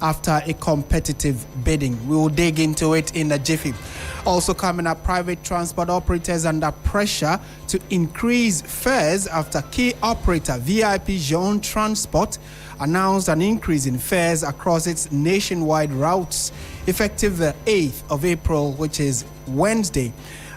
after a competitive bidding. We will dig into it in a jiffy. Also coming up, private transport operators under pressure to increase fares after key operator VIP Zone Transport announced an increase in fares across its nationwide routes effective the 8th of April, which is Wednesday.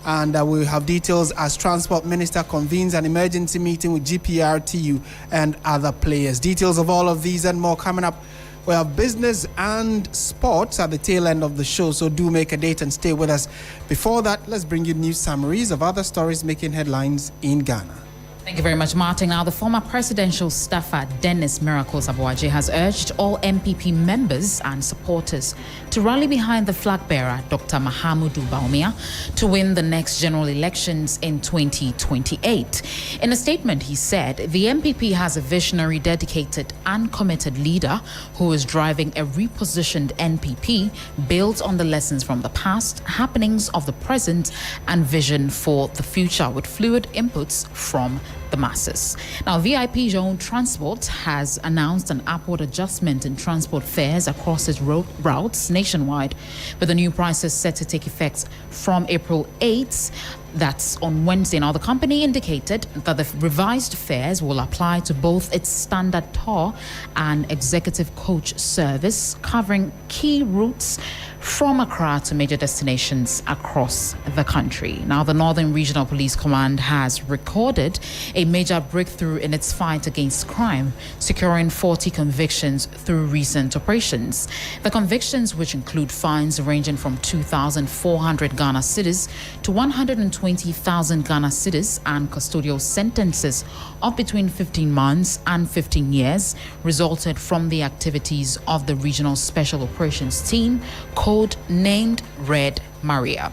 And we'll have details as Transport Minister convenes an emergency meeting with GPRTU and other players. Details of all of these and more coming up. We have business and sports at the tail end of the show, so do make a date and stay with us. Before that, let's bring you news summaries of other stories making headlines in Ghana. Thank you very much, Martin. Now, the former presidential staffer, Dennis Miracles Abuaje, has urged all MPP members and supporters to rally behind the flag bearer, Dr. Mahamudu Bawumia, to win the next general elections in 2028. In a statement, he said, the MPP has a visionary, dedicated and committed leader who is driving a repositioned NPP built on the lessons from the past, happenings of the present, and vision for the future with fluid inputs from the masses. Now, VIP Zone Transport has announced an upward adjustment in transport fares across its routes nationwide, with the new prices set to take effect from April 8th. That's on Wednesday. Now, the company indicated that the revised fares will apply to both its standard tour and executive coach service, covering key routes from Accra to major destinations across the country. Now, the Northern Regional Police Command has recorded a major breakthrough in its fight against crime, securing 40 convictions through recent operations. The convictions, which include fines ranging from 2,400 Ghana cedis to 120,000 Ghana cedis and custodial sentences of between 15 months and 15 years, resulted from the activities of the Regional Special Operations Team, code-named Red Maria.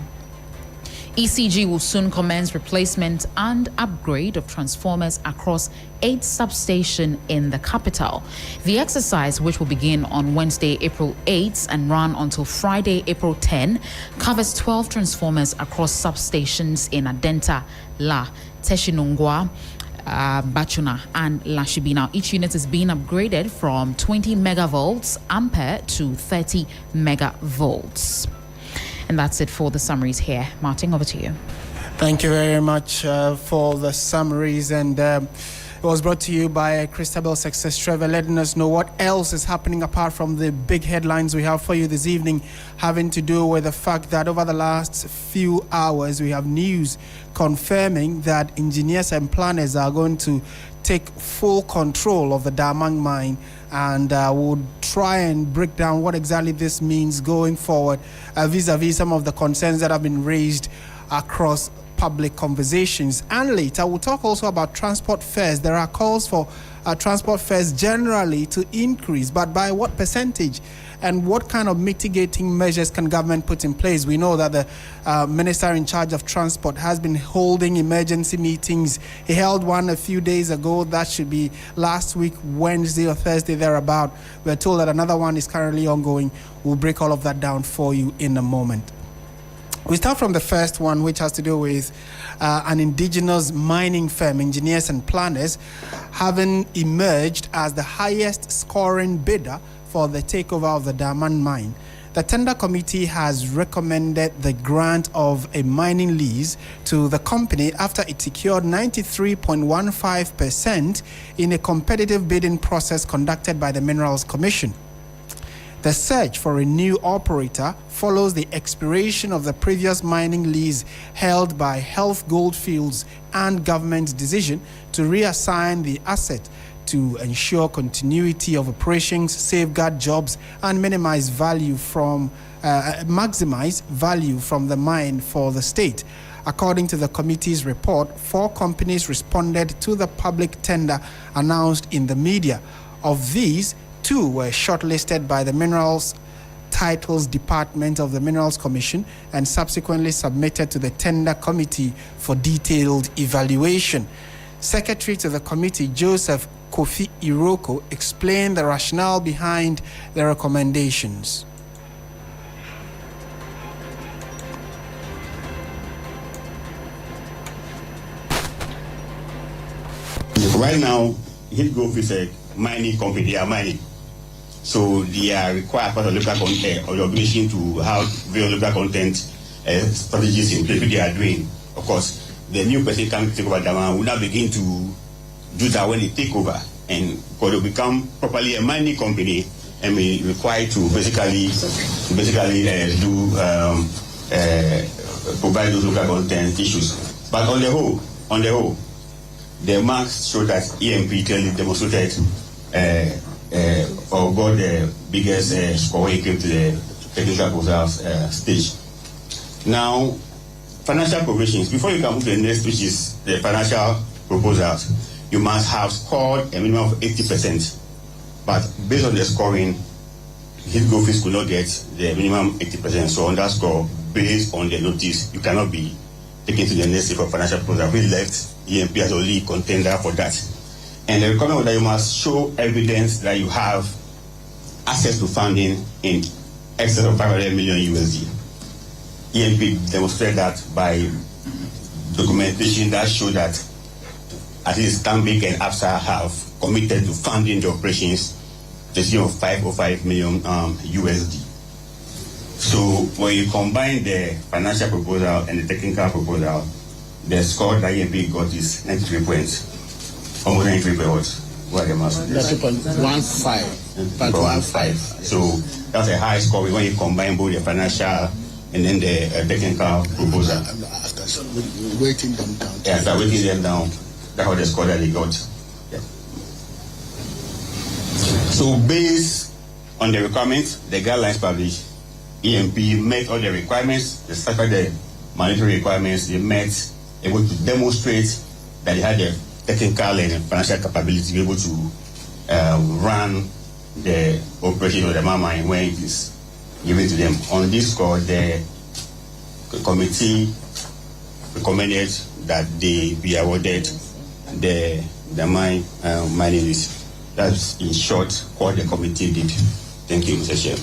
ECG will soon commence replacement and upgrade of transformers across 8 substations in the capital. The exercise, which will begin on Wednesday, April 8th and run until Friday, April 10, covers 12 transformers across substations in Adenta, La, Teshinungwa, Bachuna and Lashibi. Now, each unit is being upgraded from 20 megavolts ampere to 30 megavolts. And that's it for the summaries here. Martin, over to you. Thank you very much for the summaries. And it was brought to you by Christabel Success Trevor, letting us know what else is happening apart from the big headlines we have for you this evening, having to do with the fact that over the last few hours we have news confirming that engineers and planners are going to take full control of the Damang mine, and we'll try and break down what exactly this means going forward vis-a-vis some of the concerns that have been raised across public conversations. And later we'll talk also about transport fares. There are calls for transport fares generally to increase, but by what percentage? And what kind of mitigating measures can government put in place? We know that the minister in charge of transport has been holding emergency meetings. He held one a few days ago. That should be last week, Wednesday or Thursday, thereabout. We're told that another one is currently ongoing. We'll break all of that down for you in a moment. We start from the first one, which has to do with an indigenous mining firm, engineers and planners, having emerged as the highest scoring bidder for the takeover of the Daman mine. The tender committee has recommended the grant of a mining lease to the company after it secured 93.15% in a competitive bidding process conducted by the Minerals Commission. The search for a new operator follows the expiration of the previous mining lease held by Health Goldfields and government's decision to reassign the asset to ensure continuity of operations, safeguard jobs, and maximize value from the mine for the state. According to the committee's report, 4 companies responded to the public tender announced in the media. Of these, 2 were shortlisted by the Minerals Titles Department of the Minerals Commission and subsequently submitted to the tender committee for detailed evaluation. Secretary to the committee, Joseph Kofi Iroko, explained the rationale behind the recommendations. Right now, Hillgrove is a mining company. They are mining. So they are required part of local content or the obligation to have very local content strategies in place which they are doing. Of course, the new person coming to take over Dama will now begin to do that when they take over, and because they become properly a mining company and be required to basically provide those local content issues. But on the whole, the marks show that EMP clearly demonstrated or got the biggest score when it came to the technical proposals stage. Now, financial provisions. Before you can move to the next, which is the financial proposals, you must have scored a minimum of 80%. But based on the scoring, his office could not get the minimum 80%. So on that score, based on the notice, you cannot be taken to the next stage for financial proposal. We left EMP as only contender for that. And the requirement was that you must show evidence that you have access to funding in excess of 500 million USD. EMP demonstrated that by documentation that showed that at least Stanbic and ABSA have committed to funding the operations to the tune of 505 million USD. So when you combine the financial proposal and the technical proposal, the score that EMP got is 93 points. Almost 93 points. What the most? 1.15. So that's a high score when you combine both the financial and then the technical proposal. Weighting them down. Yeah, after weighting them down, that's how the score that they got. Yeah. So based on the requirements, the guidelines published, EMP met all the requirements, they satisfied the monetary requirements, they met, able to demonstrate that they had the technical and financial capability to be able to run the operation of the mine when it is given to them. On this score, the committee recommended that they be awarded the mining list. That's in short what the committee did. Thank you, Mr. Chair.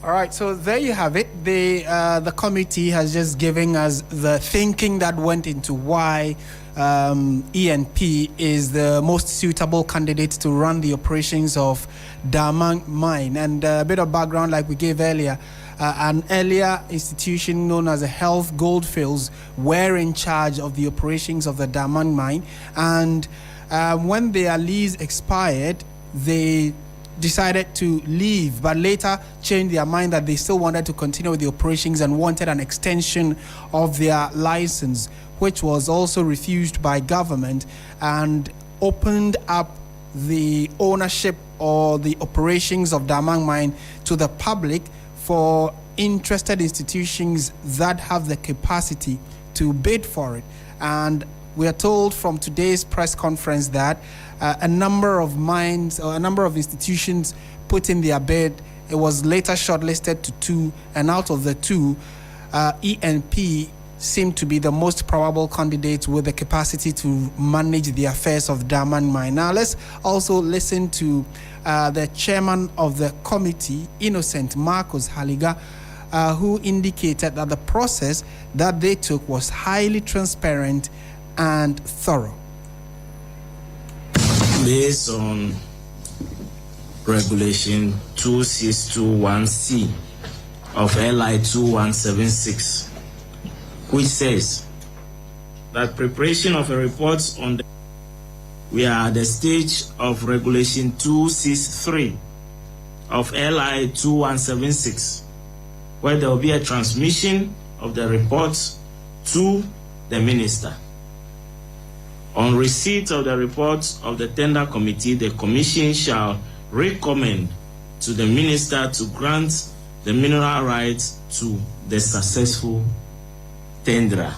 All right, so there you have it. The committee has just given us the thinking that went into why ENP is the most suitable candidate to run the operations of Damang Mine. And a bit of background like we gave earlier. An earlier institution known as the Health Goldfields were in charge of the operations of the Damang Mine. And when their lease expired, they decided to leave, but later changed their mind that they still wanted to continue with the operations and wanted an extension of their license, which was also refused by government and opened up the ownership or the operations of Damang Mine to the public for interested institutions that have the capacity to bid for it. And we are told from today's press conference that a number of mines or a number of institutions put in their bid. It was later shortlisted to 2, and out of the 2, ENP seemed to be the most probable candidate with the capacity to manage the affairs of Damang Mine. Now let's also listen to the chairman of the committee, Innocent Marcos Haliga, who indicated that the process that they took was highly transparent and thorough. Based on Regulation 2621C of LI 2176, which says that preparation of a report on the... We are at the stage of Regulation 263 of LI 2176, where there will be a transmission of the report to the minister. On receipt of the report of the tender committee, the commission shall recommend to the minister to grant the mineral rights to the successful tenderer.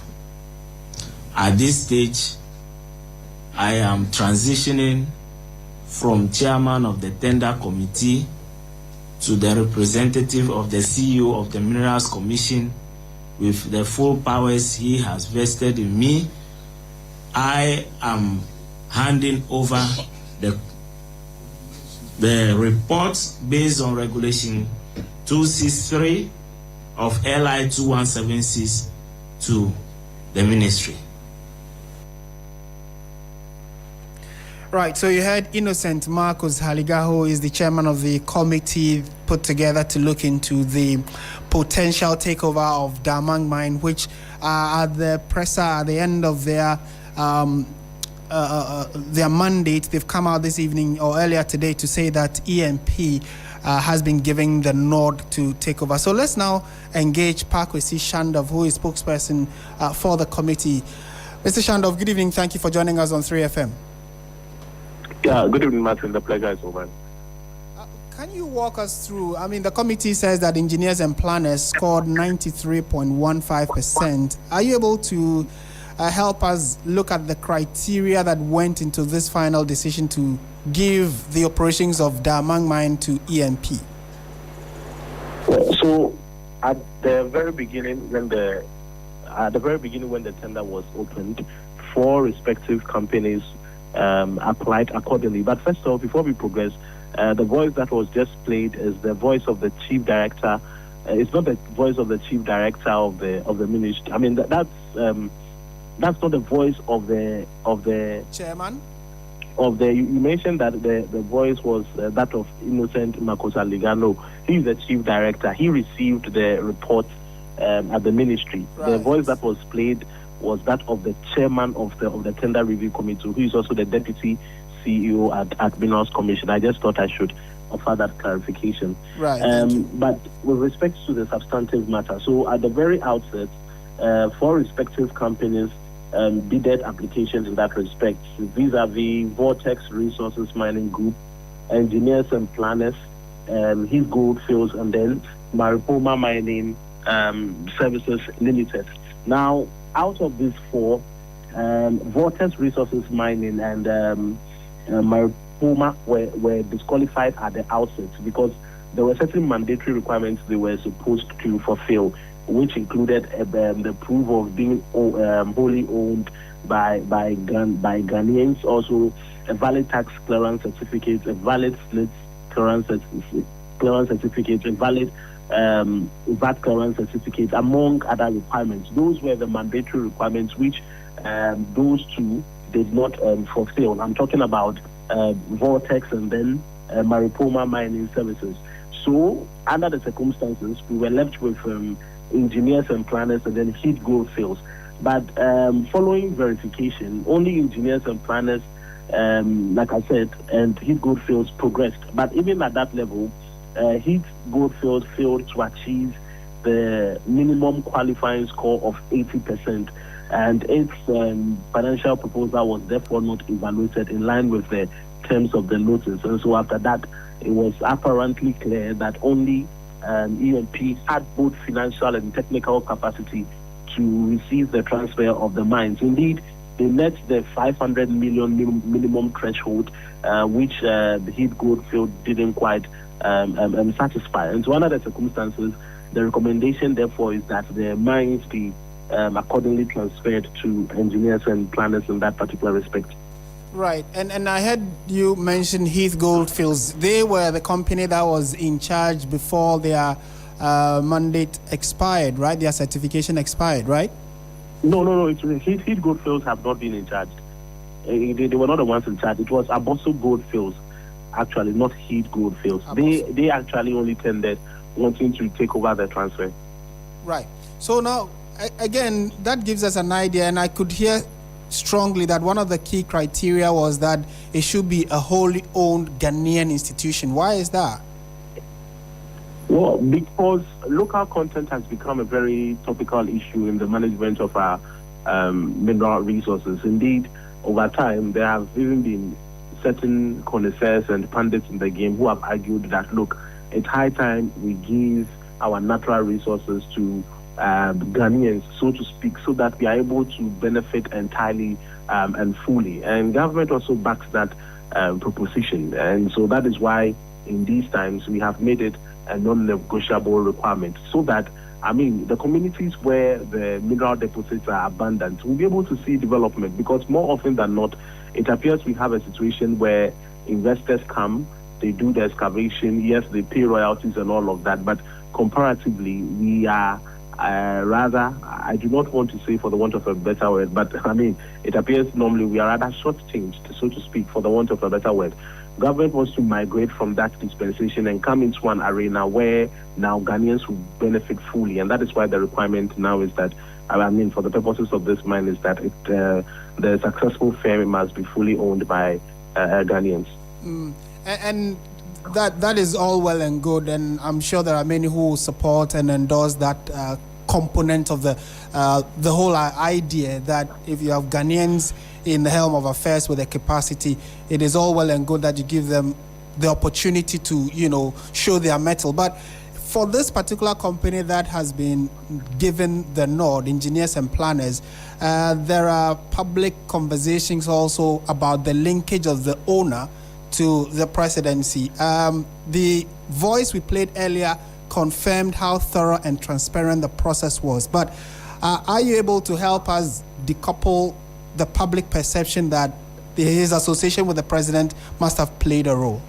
At this stage, I am transitioning from chairman of the tender committee to the representative of the CEO of the Minerals Commission with the full powers he has vested in me. I am handing over the report based on Regulation 263 of LI 2176 to the ministry. Right, so you heard Innocent Marcus Haliga, who is the chairman of the committee put together to look into the potential takeover of Damang Mine, which at the presser at the end of their mandate, they've come out this evening or earlier today to say that EMP has been giving the nod to take over. So let's now engage Pakwesi Shandov, who is spokesperson for the committee. Mr. Shandov, good evening. Thank you for joining us on 3FM. Yeah, good evening, Martin. The pleasure is over. Can you walk us through? I mean, the committee says that engineers and planners scored 93.15%. Are you able to help us look at the criteria that went into this final decision to give the operations of Damang Mine to EMP? So, at the very beginning, when the tender was opened, 4 respective companies applied accordingly. But first of all, before we progress, the voice that was just played is the voice of the chief director. It's not the voice of the chief director of the ministry. I mean, that's not the voice of the chairman. You mentioned that the voice was that of Innocent Marcus Haliga. He is the chief director. He received the report at the ministry. Right. The voice that was played was that of the chairman of the tender review committee, who is also the deputy CEO at Minerals Commission. I just thought I should offer that clarification. Right. But with respect to the substantive matter, so at the very outset, 4 respective companies bidded applications in that respect, vis-a-vis Vortex Resources Mining Group, Engineers and Planners, Hughes Goldfields, and then Maripoma Mining Services Limited. Now, out of these 4, Vortex Resources Mining and Maripoma were disqualified at the outset because there were certain mandatory requirements they were supposed to fulfill, which included the proof of being wholly owned by Ghanaians, also a valid tax clearance certificate, a valid split clearance certificate, a valid VAT clearance certificate, among other requirements. Those were the mandatory requirements which those 2 did not fulfill. I'm talking about Vortex and then Maripoma Mining Services. So, under the circumstances, we were left with engineers and planners and then Hughes Goldfields. But following verification, only engineers and planners, like I said, and Hughes Goldfields progressed. But even at that level, Hughes Goldfields failed to achieve the minimum qualifying score of 80%, and its financial proposal was therefore not evaluated in line with the terms of the notice. And so after that, it was apparently clear that only EMP had both financial and technical capacity to receive the transfer of the mines. Indeed, they met the 500 million minimum threshold, which the Hughes Goldfield didn't quite satisfy. And so under the circumstances, the recommendation therefore is that the mines be accordingly transferred to engineers and planners in that particular respect. Right, and I heard you mention Hughes Goldfields. They were the company that was in charge before their mandate expired, right? Their certification expired, right? No. Hughes Goldfields have not been in charge. They were not the ones in charge. It was Abosso Goldfields, actually, not Hughes Goldfields. They actually only tended wanting to take over the transfer. Right. So now, again, that gives us an idea, and I could hear strongly that one of the key criteria was that it should be a wholly owned Ghanaian institution. Why is that? Well, because local content has become a very topical issue in the management of our mineral resources. Indeed, over time, there have even been certain connoisseurs and pundits in the game who have argued that, look, it's high time we give our natural resources to Ghanaians, so to speak, so that we are able to benefit entirely and fully. And government also backs that proposition. And so that is why in these times we have made it a non-negotiable requirement, so that, I mean, the communities where the mineral deposits are abundant will be able to see development, because more often than not, it appears we have a situation where investors come, they do the excavation, yes, they pay royalties and all of that, but comparatively, we are Rather, I do not want to say for the want of a better word, but I mean, it appears normally we are rather shortchanged, so to speak, for the want of a better word. Government wants to migrate from that dispensation and come into an arena where now Ghanaians will benefit fully, and that is why the requirement now is that, I mean, for the purposes of this mine, is that the successful firm must be fully owned by Ghanaians. And that is all well and good, and I'm sure there are many who support and endorse that component of the whole idea that if you have Ghanaians in the helm of affairs with a capacity, it is all well and good that you give them the opportunity to, show their mettle. But for this particular company that has been given the nod, engineers and planners, there are public conversations also about the linkage of the owner to the presidency. The voice we played earlier confirmed how thorough and transparent the process was. But are you able to help us decouple the public perception that his association with the president must have played a role?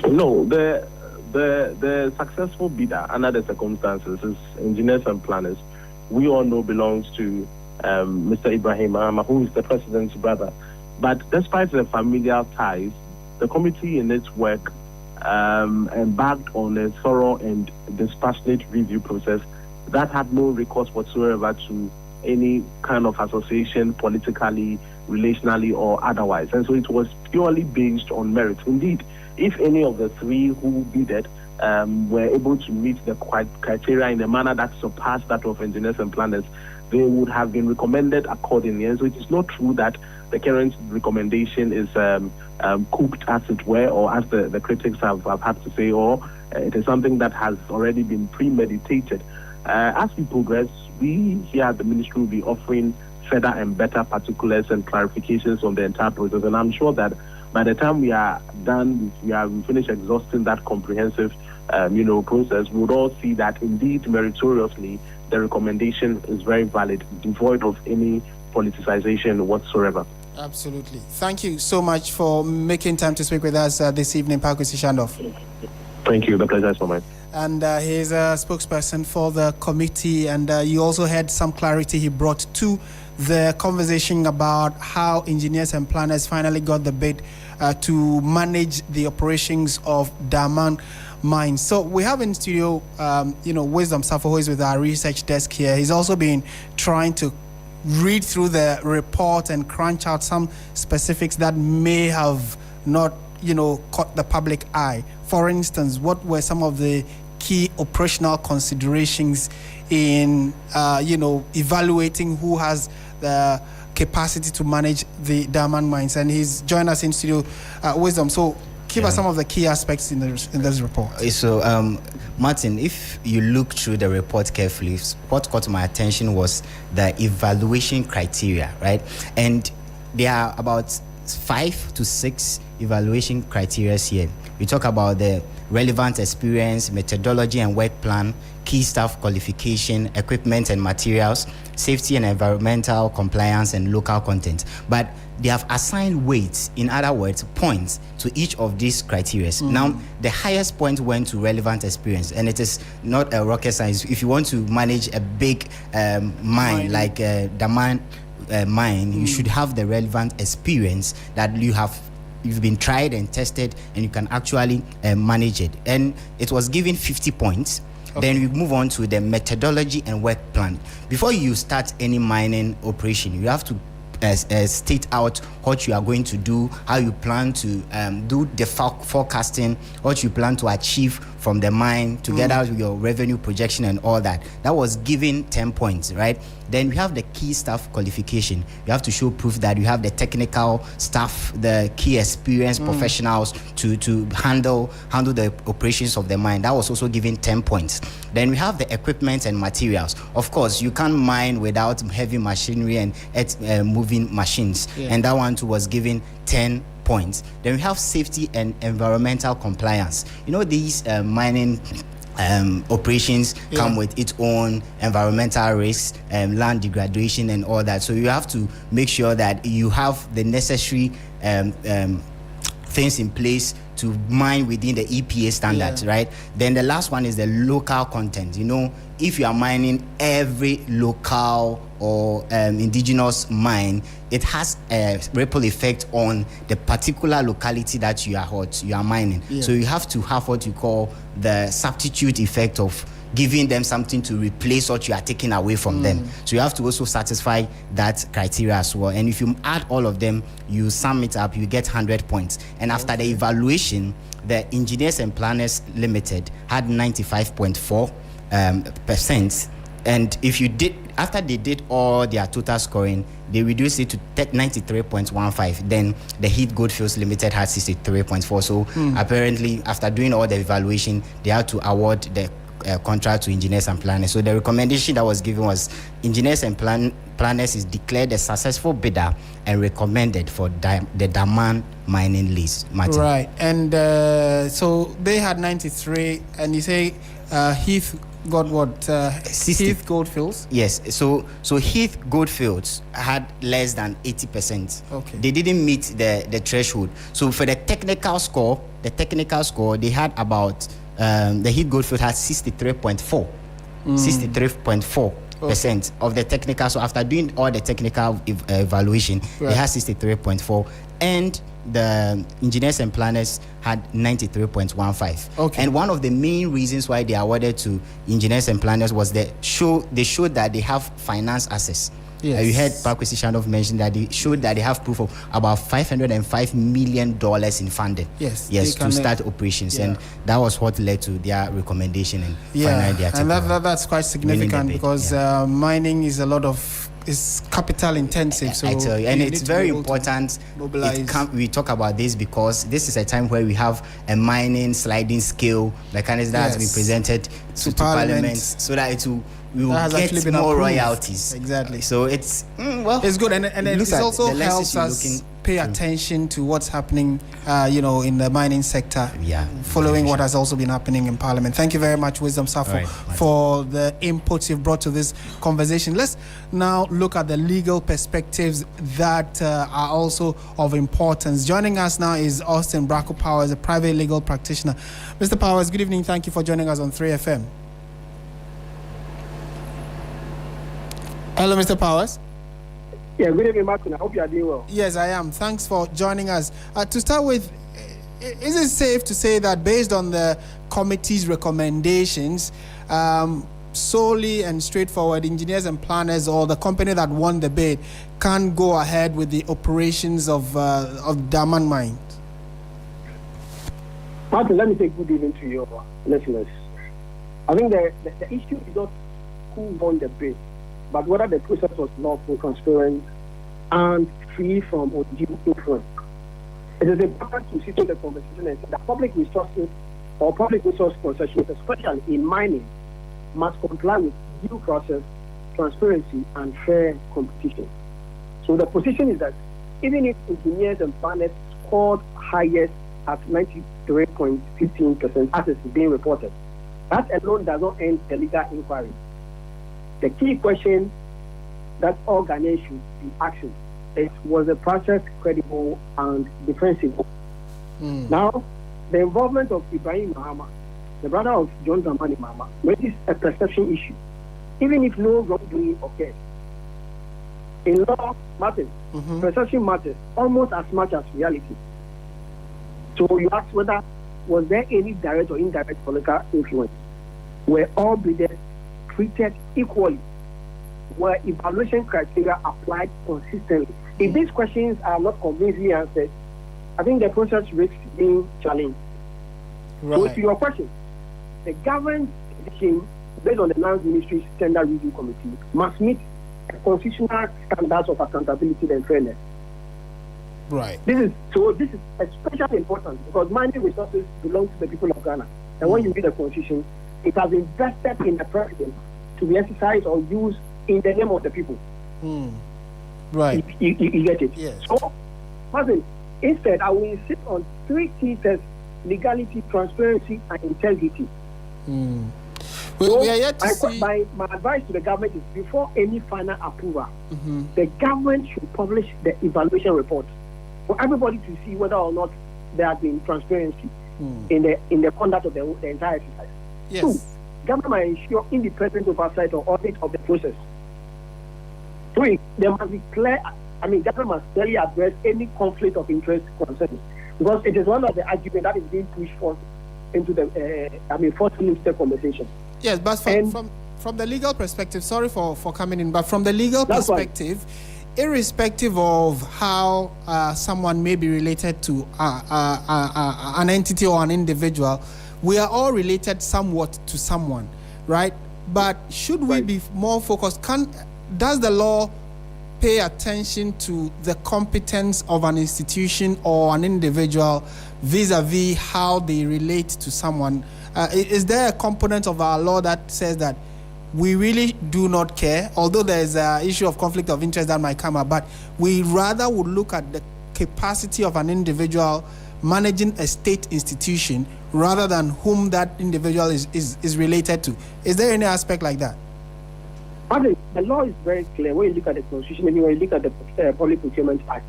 No, the successful bidder under the circumstances is engineers and planners. We all know belongs to Mr. Ibrahim who is the president's brother. But despite the familial ties, the committee in its work embarked on a thorough and dispassionate review process that had no recourse whatsoever to any kind of association, politically, relationally, or otherwise. And so it was purely based on merit. Indeed, if any of the three who bidded were able to meet the criteria in a manner that surpassed that of engineers and planners, they would have been recommended accordingly. And so it is not true that the current recommendation is cooked, as it were, or as the critics have had to say, or it is something that has already been premeditated. As we progress, we here at the ministry will be offering further and better particulars and clarifications on the entire process. And I'm sure that by the time we are done, we finish exhausting that comprehensive process, we would all see that indeed meritoriously the recommendation is very valid, devoid of any politicization whatsoever. Absolutely. Thank you so much for making time to speak with us this evening, Pakwesi Shandoff. Thank you. The pleasure is mine. And he's a spokesperson for the committee, and you also had some clarity he brought to the conversation about how engineers and planners finally got the bid to manage the operations of Daman Mines. So we have in studio, Wisdom Safo, who is with our research desk here. He's also been trying to read through the report and crunch out some specifics that may have not, caught the public eye. For instance, what were some of the key operational considerations in, evaluating who has the capacity to manage the diamond mines? And he's joined us in studio, Wisdom. So give us some of the key aspects in this report. So, Martin, if you look through the report carefully, what caught my attention was the evaluation criteria, right? And there are about 5 to 6 evaluation criteria here. We talk about the relevant experience, methodology and work plan, key staff qualification, equipment and materials, safety and environmental compliance, and local content. But they have assigned weights, in other words, points to each of these criteria. Now, the highest point went to relevant experience, and it is not a rocket science. If you want to manage a big mine like the mine, you should have the relevant experience that you've been tried and tested, and you can actually manage it. And it was given 50 points. Okay. Then we move on to the methodology and work plan. Before you start any mining operation, you have to state out what you are going to do, how you plan to do the forecasting, what you plan to achieve from the mine, together with your revenue projection and all that. That was given 10 points, right? Then we have the key staff qualification. You have to show proof that you have the technical staff, the key experienced professionals to handle the operations of the mine. That was also given 10 points. Then we have the equipment and materials. Of course, you can't mine without heavy machinery and moving machines. Yeah. And that one too was given 10 points. Then we have safety and environmental compliance. These mining operations come with its own environmental risks, land degradation and all that. So you have to make sure that you have the necessary things in place to mine within the EPA standards, right? Then the last one is the local content. You know, if you are mining every local or indigenous mine, it has a ripple effect on the particular locality that you are mining. So you have to have what you call the substitute effect of giving them something to replace what you are taking away from them. So you have to also satisfy that criteria as well. And if you add all of them, you sum it up, you get 100 points. And after the evaluation, the Engineers and Planners Limited had 95.4%. And if you did, after they did all their total scoring, they reduced it to 93.15. Then the Heath Goldfields Limited had 63.4. So apparently, after doing all the evaluation, they had to award the contract to Engineers and Planners. So the recommendation that was given was Engineers and Planners is declared a successful bidder and recommended for the Daman mining lease. Martin. Right, and so they had 93, and you say Heath got what? 60. Heath Goldfields? Yes, so Heath Goldfields had less than 80%. Okay. They didn't meet the threshold. So for the technical score, they had about the Heath Goldfield had 63.4. 63.4% of the technical. So after doing all the technical evaluation, they had 63.4, and the Engineers and Planners had 93.15. Okay. And one of the main reasons why they awarded to Engineers and Planners was they showed that they have finance assets. Yes. You heard Pakwesi Shanov mention that they showed that they have proof of about $505 million in funding. Yes, to start operations, and that was what led to their recommendation and finally their and that's quite significant because mining is is capital intensive. So I tell you, and it's very important. We talk about this because this is a time where we have a mining sliding scale mechanism that has been presented to Parliament, so that we will get more royalties. Exactly. So it's it's good, and it also helps us pay attention to what's happening, in the mining sector. Following what has also been happening in Parliament. Thank you very much, Wisdom Safo, for the inputs you've brought to this conversation. Let's now look at the legal perspectives that are also of importance. Joining us now is Austin Bracco Powers, a private legal practitioner. Mr. Powers, good evening. Thank you for joining us on 3FM. Hello, Mr. Powers. Yeah, good evening, Martin. I hope you are doing well. Yes, I am. Thanks for joining us. To start with, is it safe to say that based on the committee's recommendations, solely and straightforward, Engineers and Planners or the company that won the bid can go ahead with the operations of Daman Mine? Martin, let me say good evening to your listeners. I think the issue is not who won the bid, but whether the process was lawful, transparent, and free from undue influence. It is important to situate the conversation and say that public resources or public resource concessions, especially in mining, must comply with due process, transparency, and fair competition. So the position is that even if Engineers and Planners scored highest at 93.15%, as is being reported, that alone does not end the legal inquiry. The key question that all Ghanaians should be asking is, was the process credible and defensible? Now, the involvement of Ibrahim Mahama, the brother of John Dramani Mahama, raises a perception issue, even if no wrongdoing occurred. In law, Martin, perception matters almost as much as reality. So you ask whether was there any direct or indirect political influence? Were all bidders treated equally? Were evaluation criteria applied consistently? If these questions are not convincingly answered, I think the process risks being challenged. So to your question, the government decision based on the Lands Ministry's Tender Review Committee must meet constitutional standards of accountability and fairness. This is especially important because mining resources belong to the people of Ghana. And when you read the constitution, it has invested in the president to be exercised or used in the name of the people. You get it? Yes. So, Martin, instead, I will insist on three key tests: legality, transparency, and integrity. We are yet to see. My advice to the government is, before any final approval, the government should publish the evaluation report for everybody to see whether or not there has been transparency in the conduct of the entire exercise. Yes. 2, government must ensure independent oversight or audit of the process. 3, there must be clear. Government must clearly address any conflict of interest concerns, because it is one of the arguments that is being pushed forth into the forcing into the conversation. Yes, but from the legal perspective, sorry for coming in, but from the legal perspective, irrespective of how someone may be related to an entity or an individual, we are all related somewhat to someone, right? But should we be more focused? Does the law pay attention to the competence of an institution or an individual vis-a-vis how they relate to someone? Is there a component of our law that says that we really do not care, although there is an issue of conflict of interest that might come up, but we rather would look at the capacity of an individual managing a state institution rather than whom that individual is related to? Is there any aspect like that? The law is very clear. When you look at the Constitution and when you look at the Public Procurement Act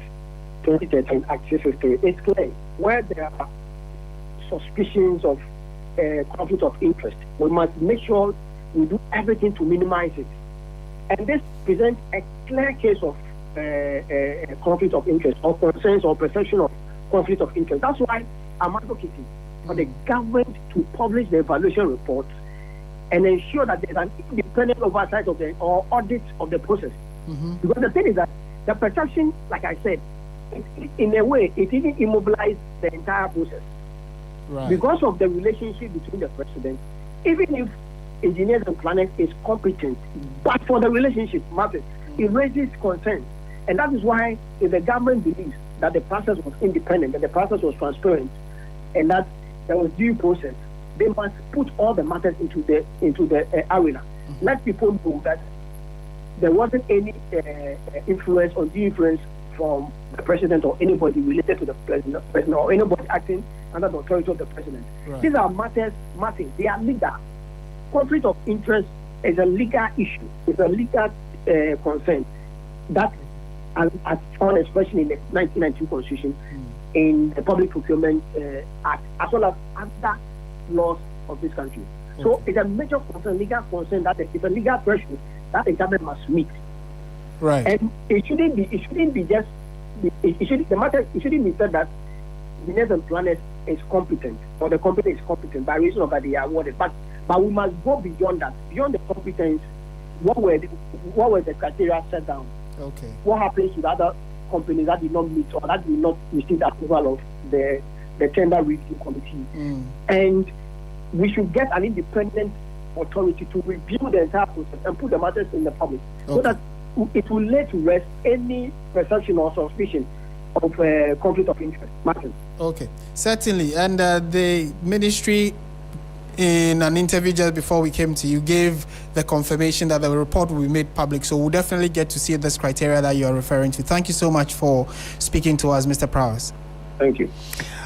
2013, Act 663, it's clear where there are suspicions of conflict of interest. We must make sure we do everything to minimize it. And this presents a clear case of conflict of interest or concerns or perception of conflict of interest. That's why I'm advocating for the government to publish the evaluation reports and ensure that there's an independent oversight of or audit of the process. Because the thing is that the perception, like I said, in a way, it even immobilized the entire process. Right. Because of the relationship between the president, even if engineers and planners is competent, but for the relationship matters, it raises concerns. And that is why if the government believes that the process was independent, that the process was transparent, and that there was due process, they must put all the matters into the arena. Let people know that there wasn't any influence or de-influence from the president or anybody related to the president or anybody acting under the authority of the president. Right. These are matters. They are legal. Conflict of interest is a legal issue. It's a legal concern that has found expression in the 1992 Constitution, in the Public Procurement Act, as well as other laws of this country. So it's a major concern, legal concern, that it's a legal threshold that the government must meet. Right. And it shouldn't be said that engineers and planners is competent or the company is competent by reason of that they are awarded. But we must go beyond that, beyond the competence. What were the criteria set down? Okay. What happens with other companies that did not meet or that did not receive the approval of the tender review committee? And we should get an independent authority to review the entire process and put the matters in the public, so that it will lay to rest any perception or suspicion of conflict of interest matters. Okay, certainly. And the ministry, in an interview just before we came to you, gave the confirmation that the report will be made public. So we'll definitely get to see this criteria that you are referring to. Thank you so much for speaking to us, Mr. Powers. Thank you.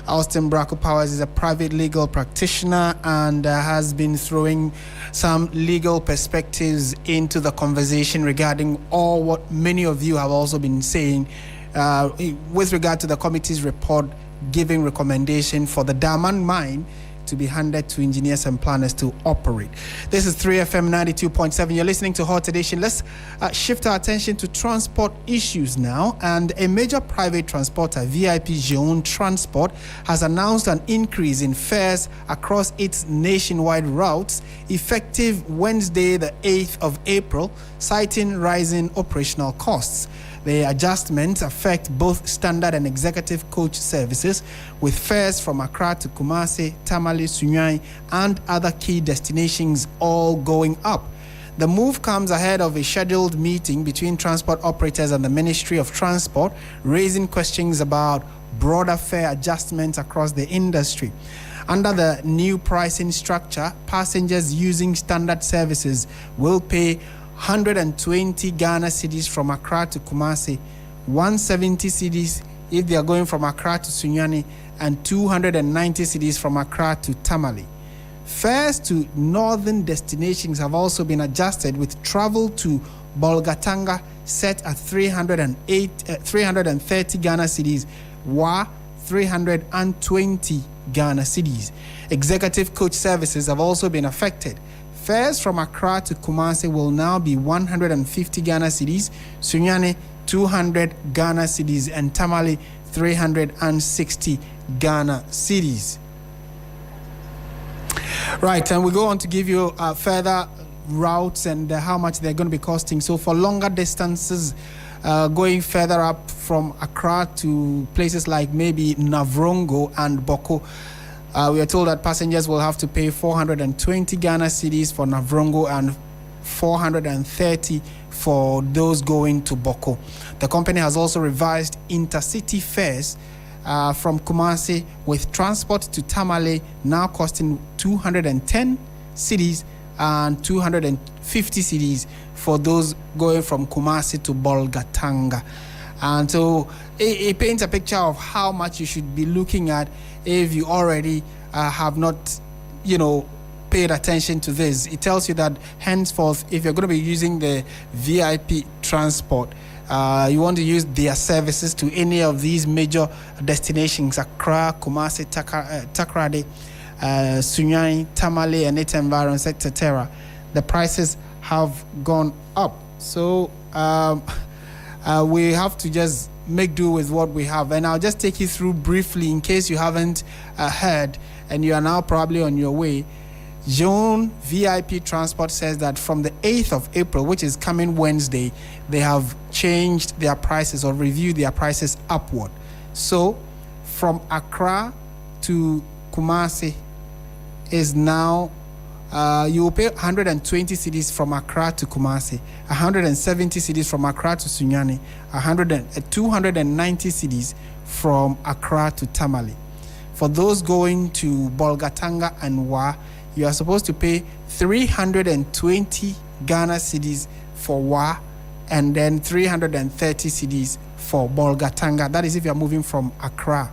Austin Braco Powers is a private legal practitioner and has been throwing some legal perspectives into the conversation regarding all what many of you have also been saying with regard to the committee's report giving recommendation for the Daman mine to be handed to engineers and planners to operate. This is 3FM 92.7. You're listening to Hot Edition. Let's shift our attention to transport issues now. And a major private transporter, VIP Jeon Transport, has announced an increase in fares across its nationwide routes effective Wednesday, the 8th of April, citing rising operational costs. The adjustments affect both standard and executive coach services, with fares from Accra to Kumasi, Tamale, Sunyani, and other key destinations all going up. The move comes ahead of a scheduled meeting between transport operators and the Ministry of Transport, raising questions about broader fare adjustments across the industry. Under the new pricing structure, passengers using standard services will pay 120 Ghana cedis from Accra to Kumasi, 170 cedis if they are going from Accra to Sunyani, and 290 cedis from Accra to Tamale. Fares to northern destinations have also been adjusted, with travel to Bolgatanga set at 330 Ghana cedis, WA 320 Ghana cedis. Executive coach services have also been affected. Fares from Accra to Kumasi will now be 150 Ghana cedis, Sunyani 200 Ghana cedis, and Tamale 360 Ghana cedis. Right, and we go on to give you further routes and how much they're going to be costing. So for longer distances, going further up from Accra to places like maybe Navrongo and Boko, we are told that passengers will have to pay 420 Ghana cedis for Navrongo and 430 for those going to Boko. The company has also revised intercity fares from Kumasi with transport to Tamale now costing 210 cedis and 250 cedis for those going from Kumasi to Bolgatanga. And so it paints a picture of how much you should be looking at if you already have not, paid attention to this. It tells you that henceforth, if you're going to be using the VIP transport, you want to use their services to any of these major destinations: Accra, Kumasi, Takoradi, Sunyani, Tamale, and its environs, etc. The prices have gone up. So we have to just make do with what we have. And I'll just take you through briefly in case you haven't heard and you are now probably on your way. Zone VIP Transport says that from the 8th of April, which is coming Wednesday, they have changed their prices or reviewed their prices upward. So from Accra to Kumasi is now, you will pay 120 cedis from Accra to Kumasi, 170 cedis from Accra to Sunyani, 290 cedis from Accra to Tamale. For those going to Bolgatanga and Wa, you are supposed to pay 320 Ghana cedis for Wa and then 330 cedis for Bolgatanga. That is if you are moving from Accra.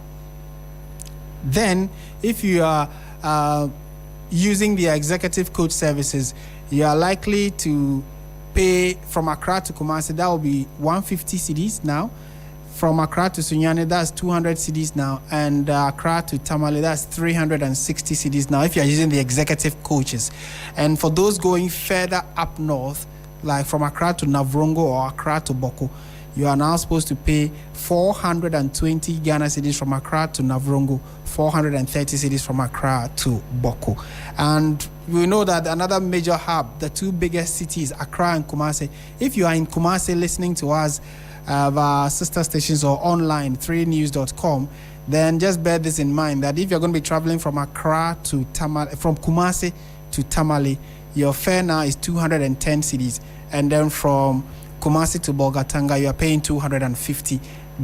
Then, if you are using the executive coach services, you are likely to pay from Accra to Kumasi, that will be 150 cedis now. From Accra to Sunyani, that's 200 cedis now. And Accra to Tamale, that's 360 cedis now if you're using the executive coaches. And for those going further up north, like from Accra to Navrongo or Accra to Boko, you are now supposed to pay 420 Ghana cedis from Accra to Navrongo, 430 cedis from Accra to Boko. And we know that another major hub, the two biggest cities, Accra and Kumasi, if you are in Kumasi listening to us, our sister stations or online, 3news.com, then just bear this in mind that if you're going to be traveling from Accra to Tamale, from Kumasi to Tamale, your fare now is 210 cedis, and then from Kumasi to Bolgatanga, you are paying 250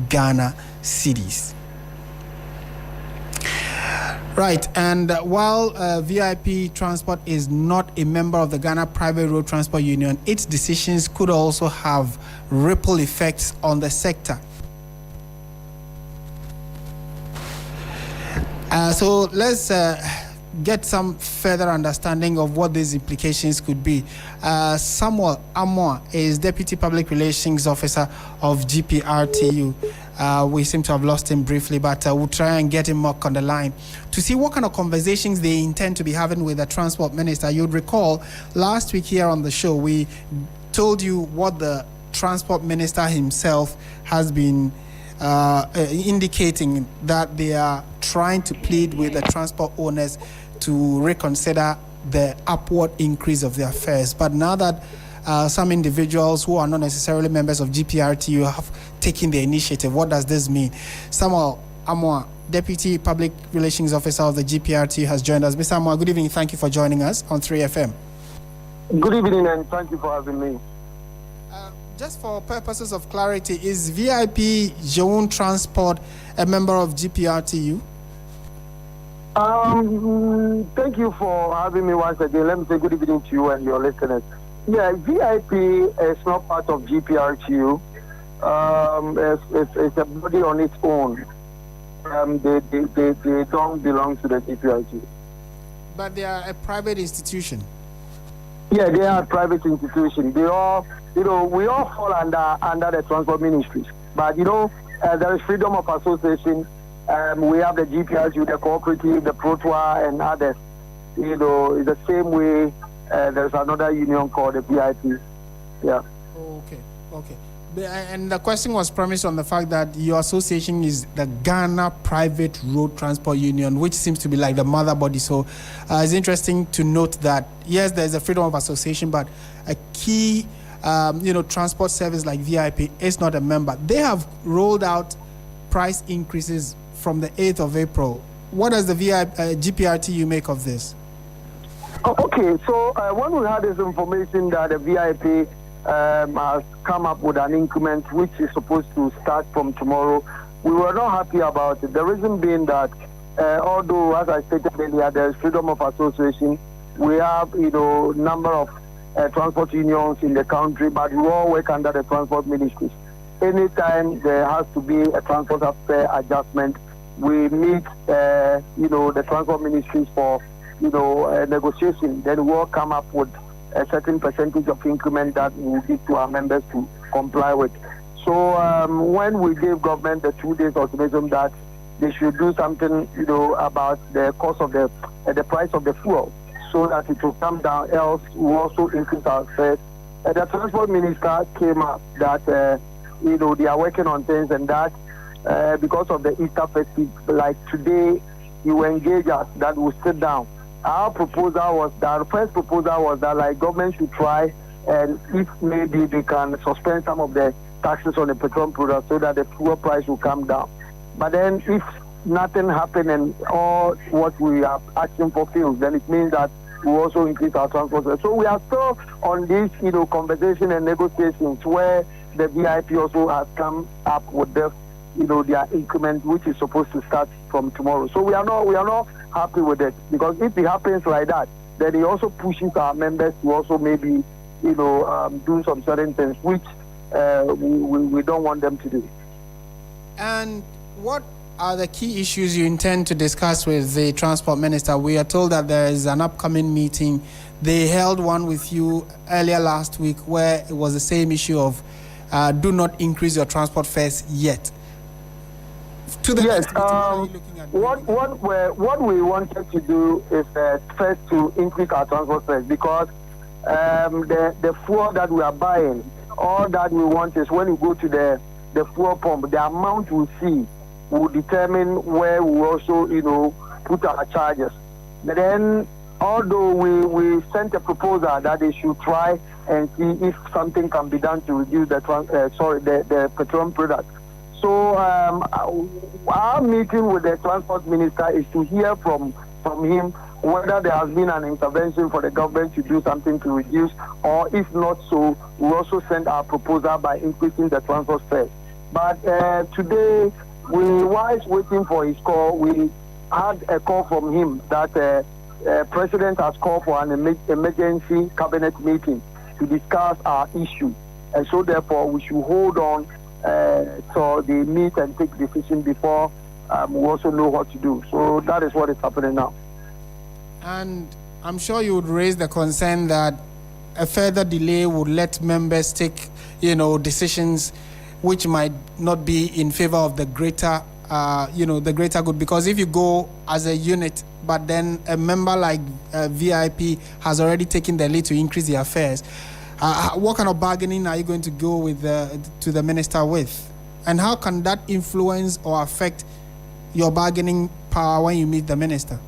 Ghana cedis. Right, and while VIP Transport is not a member of the Ghana Private Road Transport Union, its decisions could also have ripple effects on the sector. So let's get some further understanding of what these implications could be. Samuel Amoa is Deputy Public Relations Officer of GPRTU. We seem to have lost him briefly, but we'll try and get him up on the line to see what kind of conversations they intend to be having with the Transport Minister. You'd recall last week here on the show, we told you what the Transport Minister himself has been indicating, that they are trying to plead with the transport owners to reconsider the upward increase of their fares. But now that some individuals who are not necessarily members of GPRTU have taken the initiative, what does this mean? Samuel Amoa, Deputy Public Relations Officer of the GPRTU, has joined us. Mr. Amoa, good evening. Thank you for joining us on 3FM. Good evening, and thank you for having me. Just for purposes of clarity, is VIP Zone Transport a member of GPRTU? Thank you for having me once again. Let me say good evening to you and your listeners. Yeah, VIP is not part of GPRTU. It's a body on its own. They don't belong to the GPRTU. But they are a private institution. Yeah, they are a private institution. They all, we all fall under the transport ministries. But there is freedom of association We have the GPRTU, the cooperative, the Protoa, and others. You know, it's the same way. There's another union called the VIP. Yeah. Okay. And the question was premised on the fact that your association is the Ghana Private Road Transport Union, which seems to be like the mother body. So it's interesting to note that, yes, there's a freedom of association, but a key, transport service like VIP is not a member. They have rolled out price increases from the 8th of April. What does the GPRTU make of this? Okay, so when we had this information that the VIP has come up with an increment which is supposed to start from tomorrow, we were not happy about it. The reason being that although, as I stated earlier, there is freedom of association, we have, number of transport unions in the country, but we all work under the transport ministries. Anytime there has to be a transport fare adjustment, we meet, the transport ministries for, negotiation. Then we'll come up with a certain percentage of increment that we will give to our members to comply with. So when we gave government the 2 days ultimatum that they should do something, about the cost of the price of the fuel, so that it will come down, else we will also increase our fares. The transport minister came up that, they are working on things, and that because of the Easter festive, like today, you engage us that we sit down. Our first proposal was that like government should try, and if maybe they can suspend some of the taxes on the petroleum products so that the fuel price will come down. But then if nothing happened and all what we are asking for fails, then it means that we also increase our transport. So we are still on this, conversation and negotiations where the VIP also has come up with this, their increment, which is supposed to start from tomorrow. So we are not happy with it, because if it happens like that, then it also pushes our members to also maybe, do some certain things which we don't want them to do. And what are the key issues you intend to discuss with the transport minister? We are told that there is an upcoming meeting. They held one with you earlier last week where it was the same issue of do not increase your transport fares yet. Yes. What we wanted to do is first to increase our transport fares, because the fuel that we are buying, all that we want is when you go to the fuel pump, the amount we see will determine where we also put our charges. But then, although we sent a proposal that they should try and see if something can be done to reduce the petroleum product. So our meeting with the transport minister is to hear from him whether there has been an intervention for the government to do something to reduce, or if not so, we also send our proposal by increasing the transport fares. But today, whilst waiting for his call, we had a call from him that President has called for an emergency cabinet meeting to discuss our issue. And so therefore, we should hold on so they meet and take decision before we also know what to do. So that is what is happening now. And I'm sure you would raise the concern that a further delay would let members take, decisions which might not be in favor of the greater, the greater good. Because if you go as a unit, but then a member like VIP has already taken the lead to increase their fares, what kind of bargaining are you going to go with to the minister with? And how can that influence or affect your bargaining power when you meet the minister?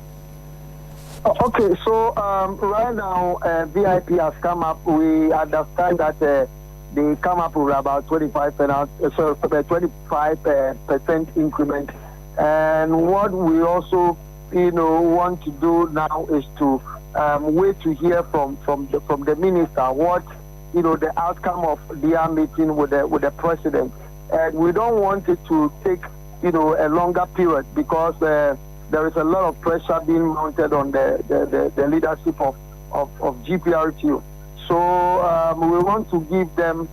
Okay, so right now VIP has come up. We understand that they come up with about 25% increment. And what we also want to do now is to wait to hear from the minister what the outcome of their meeting with the president. And we don't want it to take a longer period, because there is a lot of pressure being mounted on the leadership of GPRTU. So we want to give them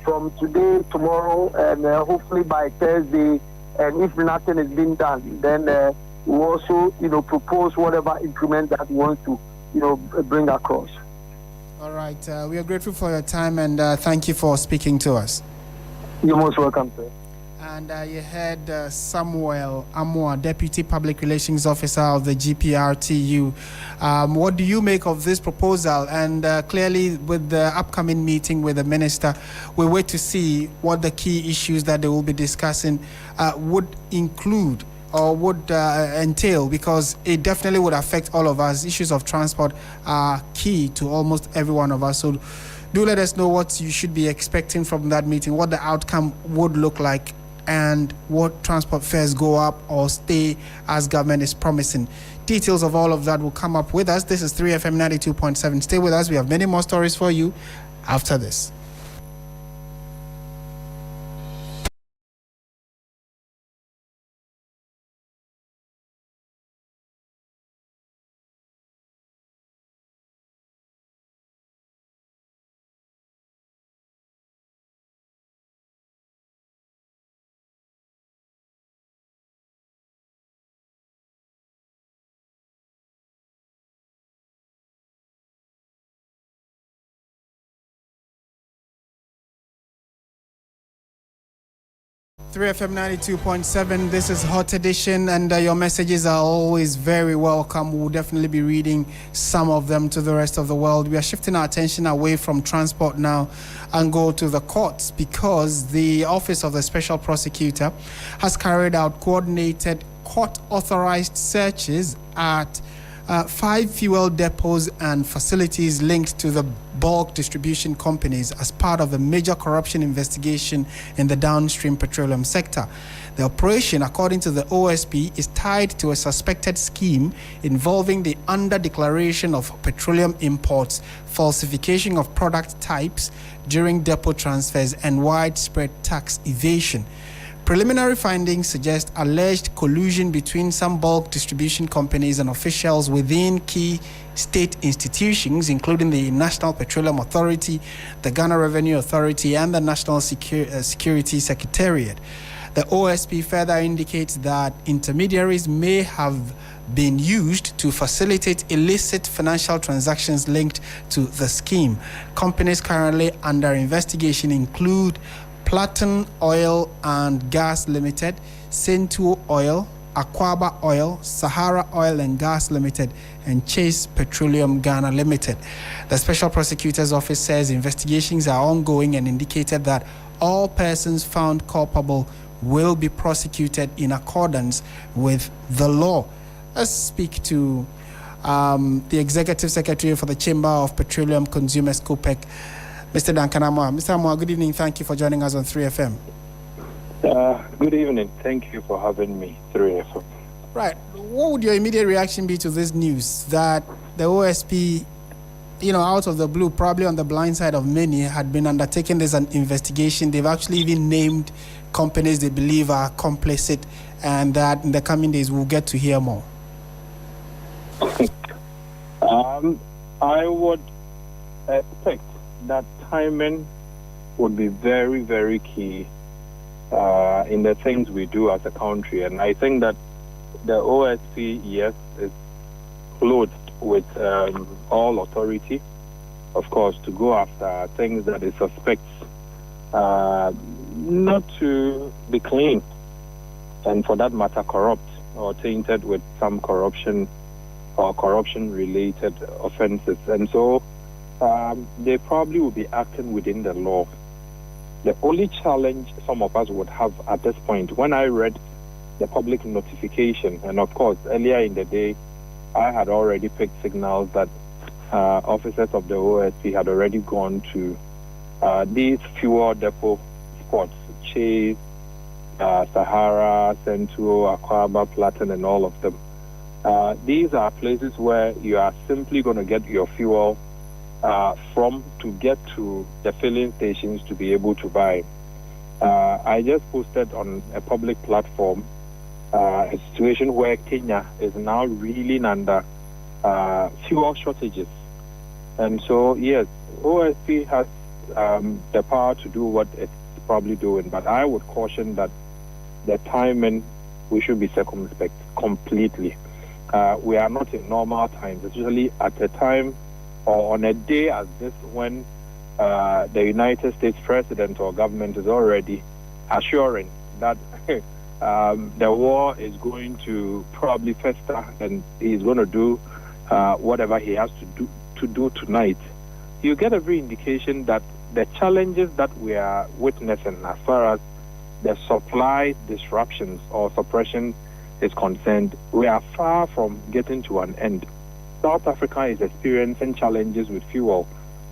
from today, tomorrow, and hopefully by Thursday. And if nothing is being done, then we also propose whatever increment that we want to bring across. All right. We are grateful for your time, and thank you for speaking to us. You're most welcome, sir. And you heard Samuel Amwa, Deputy Public Relations Officer of the GPRTU. What do you make of this proposal? And clearly, with the upcoming meeting with the minister, we wait to see what the key issues that they will be discussing would include or would entail, because it definitely would affect all of us. Issues of transport are key to almost every one of us. So do let us know what you should be expecting from that meeting, what the outcome would look like, and what transport fares go up or stay as government is promising. Details of all of that will come up with us. This is 3FM 92.7. Stay with us. We have many more stories for you after this. Three FM 92.7. This is Hot Edition, and your messages are always very welcome. We'll definitely be reading some of them to the rest of the world. We are shifting our attention away from transport now and go to the courts, because the Office of the Special Prosecutor has carried out coordinated court-authorized searches at 5 fuel depots and facilities linked to the bulk distribution companies as part of a major corruption investigation in the downstream petroleum sector. The operation, according to the OSP, is tied to a suspected scheme involving the under-declaration of petroleum imports, falsification of product types during depot transfers, and widespread tax evasion. Preliminary findings suggest alleged collusion between some bulk distribution companies and officials within key state institutions, including the National Petroleum Authority, the Ghana Revenue Authority, and the National Security Secretariat. The OSP further indicates that intermediaries may have been used to facilitate illicit financial transactions linked to the scheme. Companies currently under investigation include Platinum Oil and Gas Limited, Sentuo Oil, Aquaba Oil, Sahara Oil and Gas Limited, and Chase Petroleum Ghana Limited. The Special Prosecutor's Office says investigations are ongoing and indicated that all persons found culpable will be prosecuted in accordance with the law. Let's speak to the Executive Secretary for the Chamber of Petroleum Consumers, COPEC, Mr. Duncan Amwa. Mr. Amwa, good evening. Thank you for joining us on 3FM. Good evening. Thank you for having me, 3FM. Right. What would your immediate reaction be to this news that the OSP, out of the blue, probably on the blind side of many, had been undertaking this an investigation? They've actually even named companies they believe are complicit, and that in the coming days we'll get to hear more. I would expect that timing would be very, very key in the things we do as a country. And I think that the OSP, yes, is clothed with all authority, of course, to go after things that it suspects not to be clean, and for that matter, corrupt or tainted with some corruption or corruption-related offenses. And so they probably will be acting within the law. The only challenge some of us would have at this point, when I read the public notification, and of course, earlier in the day, I had already picked signals that officers of the OSP had already gone to these fuel depot spots, Chase, Sahara, Sentuo, Aquaba, Platinum, and all of them. These are places where you are simply going to get your fuel from to get to the filling stations to be able to buy. I just posted on a public platform a situation where Kenya is now reeling under fuel shortages. And so, yes, OSP has the power to do what it's probably doing, but I would caution that the timing, we should be circumspect completely. We are not in normal times, especially at a time or on a day as this when the United States president or government is already assuring that the war is going to probably fester and he's going to do whatever he has to do tonight, you get every indication that the challenges that we are witnessing as far as the supply disruptions or suppression is concerned, we are far from getting to an end. South Africa is experiencing challenges with fuel.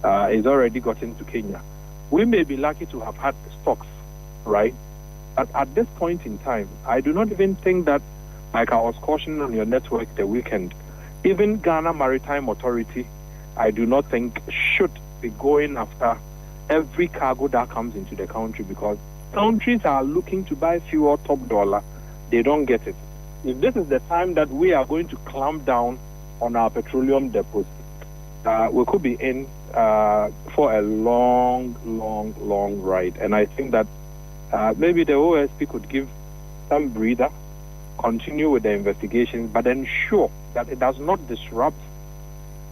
It's already gotten to Kenya. We may be lucky to have had stocks, right? But at this point in time, I do not even think that, like I was cautioning on your network the weekend, even Ghana Maritime Authority, I do not think should be going after every cargo that comes into the country, because countries are looking to buy fuel top dollar. They don't get it. If this is the time that we are going to clamp down on our petroleum depots, we could be in for a long ride. And I think that maybe the OSP could give some breather, continue with the investigations, but ensure that it does not disrupt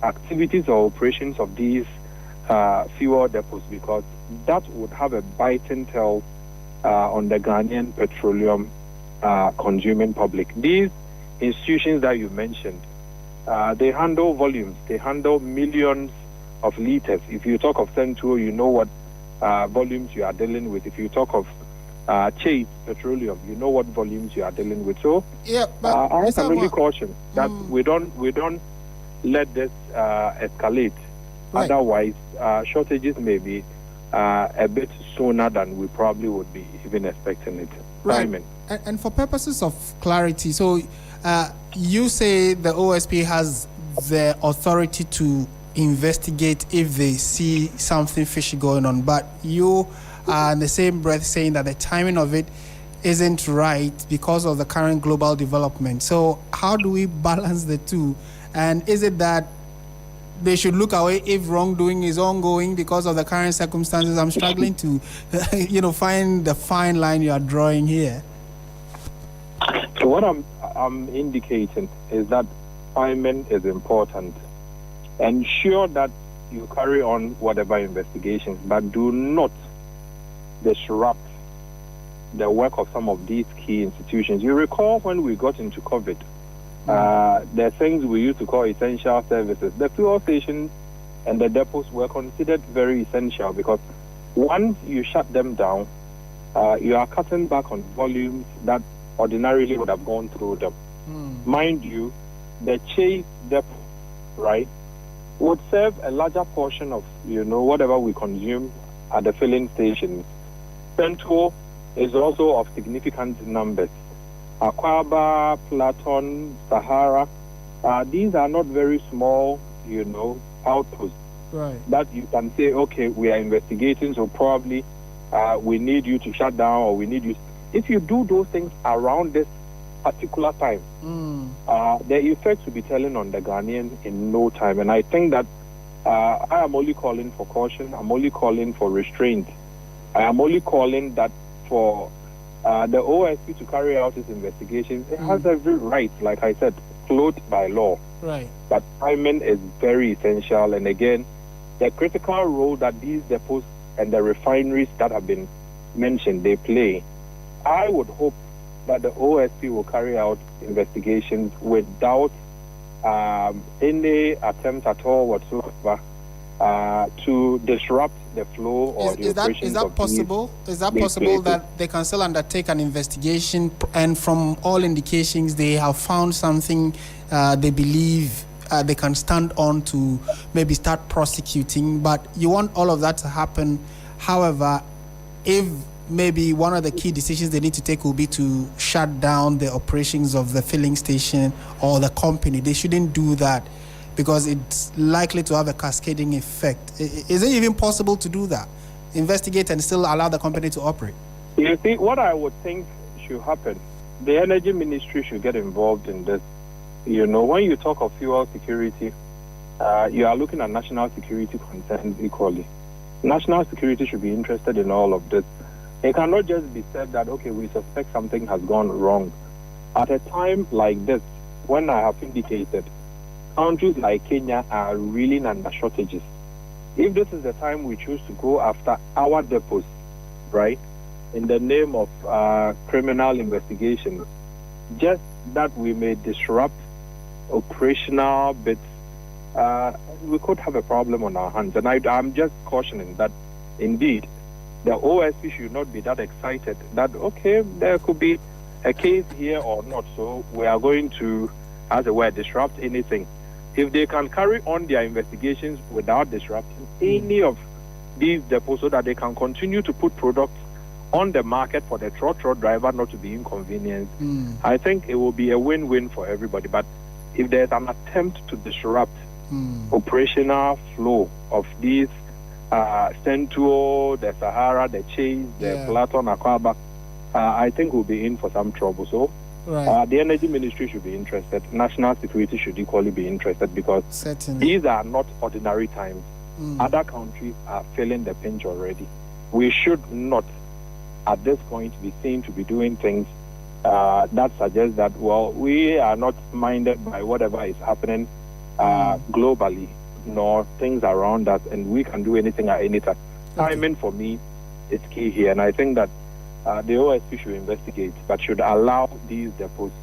activities or operations of these fuel depots, because that would have a biting tail on the Ghanaian petroleum consuming public. These institutions that you mentioned, they handle volumes, they handle millions of liters. If you talk of Central, you know what volumes you are dealing with. If you talk of Chase Petroleum, you know what volumes you are dealing with. So yeah, but I can only caution that we don't let this escalate. Right. Otherwise, shortages may be a bit sooner than we probably would be even expecting it. Right. Simon. And for purposes of clarity, so you say the OSP has the authority to investigate if they see something fishy going on, but you are in the same breath saying that the timing of it isn't right because of the current global development. So how do we balance the two? And is it that they should look away if wrongdoing is ongoing because of the current circumstances? I'm struggling to, find the fine line you are drawing here. So what I'm indicating is that timing is important. Ensure that you carry on whatever investigations, but do not disrupt the work of some of these key institutions. You recall when we got into COVID, the things we used to call essential services, the fuel stations and the depots were considered very essential, because once you shut them down, you are cutting back on volumes that ordinarily would have gone through them. Mind you, the Chase depot, right, would serve a larger portion of, whatever we consume at the filling stations. Central is also of significant numbers. Aquaba, Platon, Sahara, these are not very small, outposts. Right. That you can say, okay, we are investigating, so probably we need you to shut down, or we need you. If you do those things around this particular time, the effects will be telling on the Ghanaian in no time. And I think that I am only calling for caution. I'm only calling for restraint. I am only calling that for the OSP to carry out its investigations. It has every right, like I said, clothed by law. Right. But timing is very essential. And again, the critical role that these depots and the refineries that have been mentioned, they play, I would hope that the OSP will carry out investigations without any attempt at all whatsoever to disrupt the flow or the operations. Is that possible? Is that possible that they can still undertake an investigation, and from all indications they have found something they believe they can stand on to maybe start prosecuting? But you want all of that to happen. However, if maybe one of the key decisions they need to take will be to shut down the operations of the filling station or the company, they shouldn't do that, because it's likely to have a cascading effect. Is it even possible to do that? Investigate and still allow the company to operate? You see, what I would think should happen, the Energy Ministry should get involved in this. When you talk of fuel security, you are looking at national security concerns equally. National security should be interested in all of this. It cannot just be said that, okay, we suspect something has gone wrong. At a time like this, when I have indicated, countries like Kenya are reeling under shortages. If this is the time we choose to go after our depots, right, in the name of criminal investigation, just that we may disrupt operational bits, we could have a problem on our hands. And I'm just cautioning that, indeed, the OSP should not be that excited that, okay, there could be a case here or not, so we are going to, as it were, disrupt anything. If they can carry on their investigations without disrupting any of these depots so that they can continue to put products on the market for the trot driver not to be inconvenienced, I think it will be a win-win for everybody. But if there's an attempt to disrupt operational flow of these Centuo, the Sahara, the Chase, the Platon, Aquaba, I think we'll be in for some trouble. So the Energy Ministry should be interested. National Security should equally be interested, because these are not ordinary times. Other countries are feeling the pinch already. We should not, at this point, be seen to be doing things that suggest that, well, we are not minded by whatever is happening globally, nor things around us, and we can do anything at any time. Timing, for me, is key here, and I think that the OSP should investigate, but should allow these depots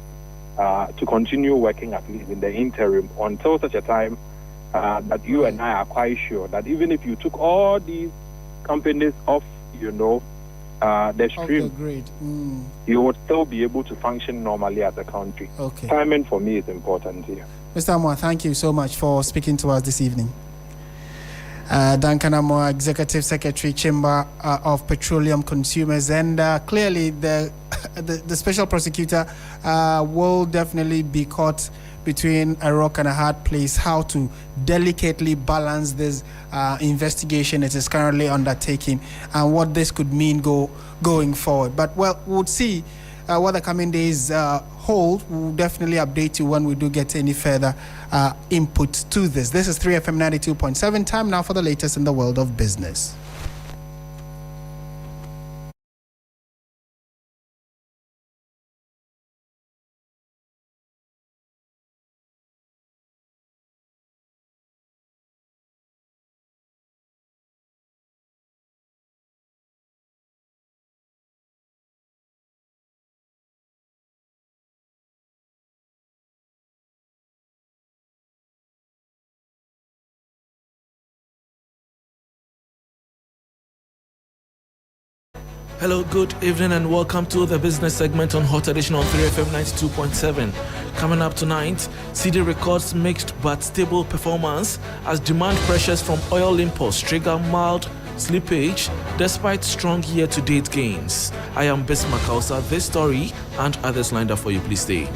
to continue working, at least in the interim, until such a time that you and I are quite sure that even if you took all these companies off, the stream, you would still be able to function normally as a country. Timing, for me, is important here. Mr. Amoah, thank you so much for speaking to us this evening. Duncan Amoah, Executive Secretary, Chamber of Petroleum Consumers, and clearly the Special Prosecutor will definitely be caught between a rock and a hard place, how to delicately balance this investigation it is currently undertaking and what this could mean going forward. But, well, we'll see what the coming days hold. We'll definitely update you when we do get any further input to this. This is 3FM 92.7. Time now for the latest in the world of business. Hello, good evening and welcome to the business segment on Hot Edition on 3FM 92.7. Coming up tonight, CD records mixed but stable performance as demand pressures from oil imports trigger mild slippage despite strong year-to-date gains. I am Bismarck Kausa. This story and others lined up for you. Please stay.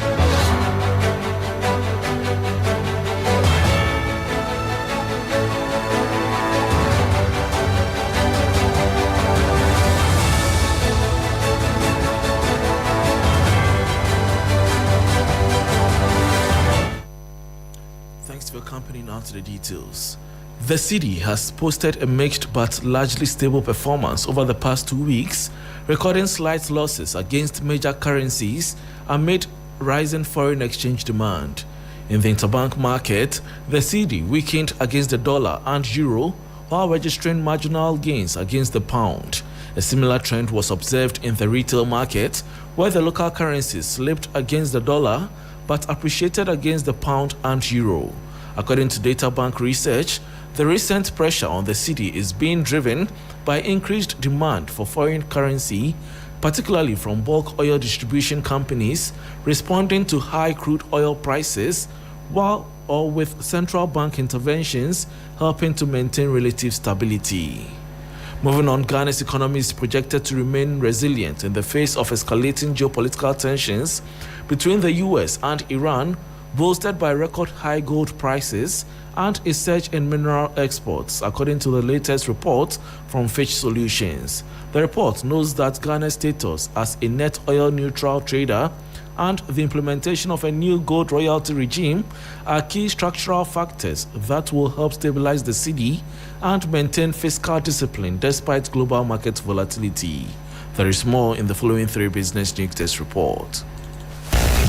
Now to the details. The cedi has posted a mixed but largely stable performance over the past 2 weeks, recording slight losses against major currencies amid rising foreign exchange demand. In the interbank market, the cedi weakened against the dollar and euro while registering marginal gains against the pound. A similar trend was observed in the retail market, where the local currencies slipped against the dollar but appreciated against the pound and euro. According to Data Bank research, the recent pressure on the cedi is being driven by increased demand for foreign currency, particularly from bulk oil distribution companies responding to high crude oil prices, with central bank interventions helping to maintain relative stability. Moving on, Ghana's economy is projected to remain resilient in the face of escalating geopolitical tensions between the US and Iran, bolstered by record high gold prices and a surge in mineral exports, according to the latest report from Fitch Solutions. The report notes that Ghana's status as a net oil neutral trader and the implementation of a new gold royalty regime are key structural factors that will help stabilize the cedi and maintain fiscal discipline despite global market volatility. There is more in the following 3 business news test report.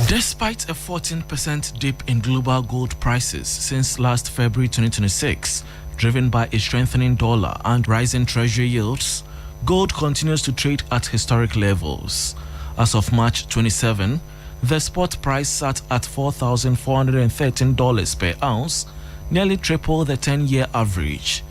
Despite a 14% dip in global gold prices since last February 2026, driven by a strengthening dollar and rising treasury yields, Gold continues to trade at historic levels. As of March 27, the spot price sat at $4,413 per ounce, nearly triple the 10-year average.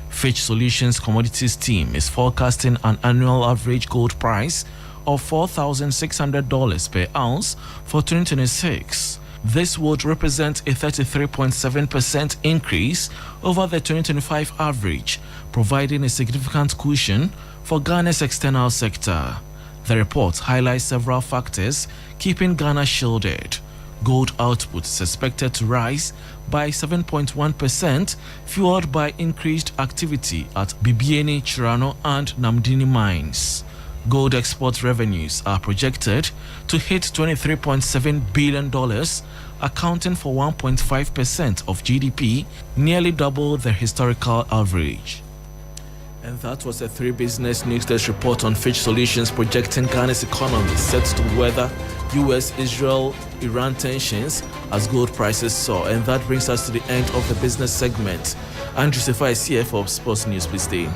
Fitch Solutions Commodities team is forecasting an annual average gold price of $4,600 per ounce for 2026. This would represent a 33.7% increase over the 2025 average, providing a significant cushion for Ghana's external sector. The report highlights several factors keeping Ghana shielded. Gold output is expected to rise by 7.1%, fueled by increased activity at Bibiani, Chirano, and Namdini mines. Gold export revenues are projected to hit $23.7 billion, accounting for 1.5% of GDP, nearly double the historical average. And that was a 3 Business News Desk report on Fitch Solutions projecting Ghana's economy set to weather US, Israel, Iran tensions as gold prices soar. And that brings us to the end of the business segment. Andrew Sefa, CFO of Sports News, please stay.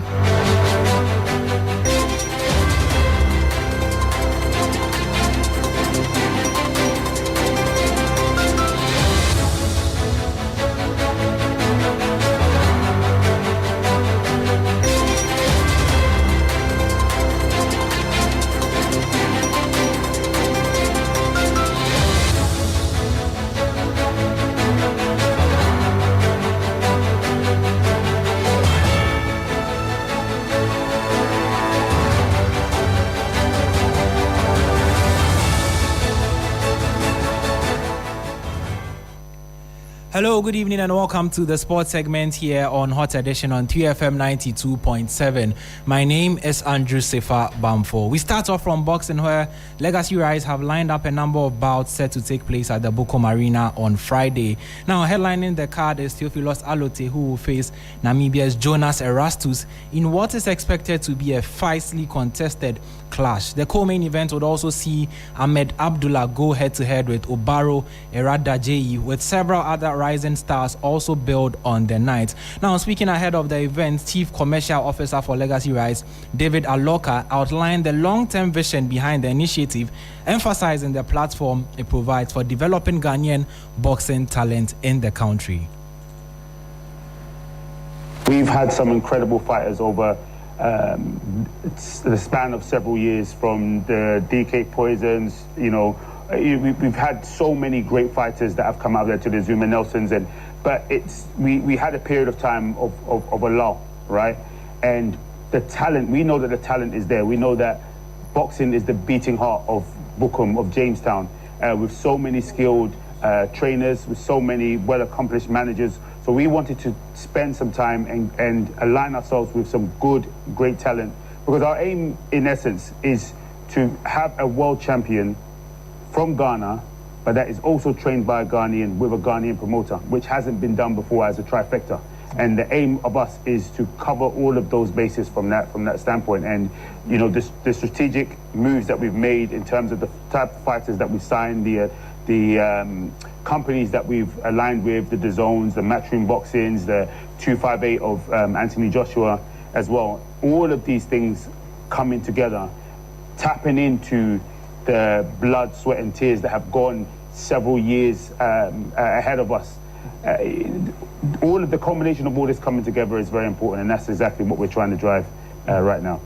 Hello, good evening and welcome to the sports segment here on Hot Edition on 2FM 92.7. My name is Andrew Sefa Bamfo. We start off from boxing where Legacy Rise have lined up a number of bouts set to take place at the Bukom Arena on Friday. Now, headlining the card is Theophilus Alote, who will face Namibia's Jonas Erastus in what is expected to be a fiercely contested clash. The co-main event would also see Ahmed Abdullah go head-to-head with Obaro Eradajeyi, with several other rising stars also build on the night. Now, speaking ahead of the event, Chief Commercial Officer for Legacy Rise, David Aloka, outlined the long-term vision behind the initiative, emphasizing the platform it provides for developing Ghanaian boxing talent in the country. We've had some incredible fighters over the span of several years, from the DK Poisons, we've had so many great fighters that have come out there, to the Zuma Nelsons, but we had a period of time of a lull, right? And the talent, we know that the talent is there. We know that boxing is the beating heart of Bukom, of Jamestown, with so many skilled trainers, with so many well-accomplished managers. So we wanted to spend some time and align ourselves with some great talent, because our aim, in essence, is to have a world champion from Ghana, but that is also trained by a Ghanaian with a Ghanaian promoter, which hasn't been done before as a trifecta. And the aim of us is to cover all of those bases from that standpoint. And the strategic moves that we've made in terms of the type of fighters that we signed, the companies that we've aligned with, the DAZNs, the Matchroom Boxings, the 258 of Anthony Joshua as well. All of these things coming together, tapping into the blood, sweat and tears that have gone several years ahead of us. All of the combination of all this coming together is very important, and that's exactly what we're trying to drive right now.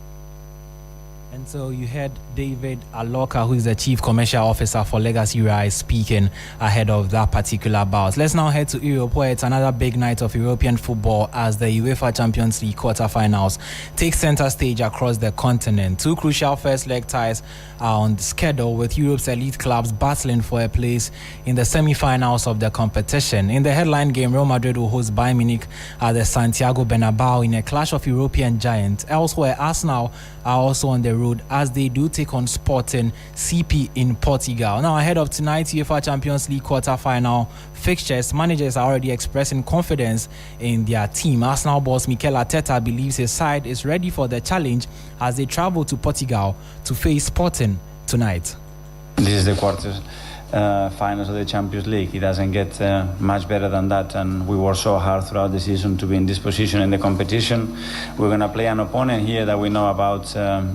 And so you heard David Aloka, who is the Chief Commercial Officer for Legacy Rise, speaking ahead of that particular bout. Let's now head to Europe, where it's another big night of European football as the UEFA Champions League quarterfinals take center stage across the continent. 2 crucial first leg ties are on the schedule, with Europe's elite clubs battling for a place in the semi-finals of the competition. In the headline game, Real Madrid will host Bayern Munich at the Santiago Bernabeu in a clash of European giants. Elsewhere, Arsenal are also on the road as they do take on Sporting CP in Portugal. Now, ahead of tonight's UEFA Champions League quarter-final fixtures, managers are already expressing confidence in their team. Arsenal boss Mikel Arteta believes his side is ready for the challenge as they travel to Portugal to face Sporting tonight. This is the quarter finals of the Champions League. It doesn't get much better than that, and we worked so hard throughout the season to be in this position in the competition. We're going to play an opponent here that we know about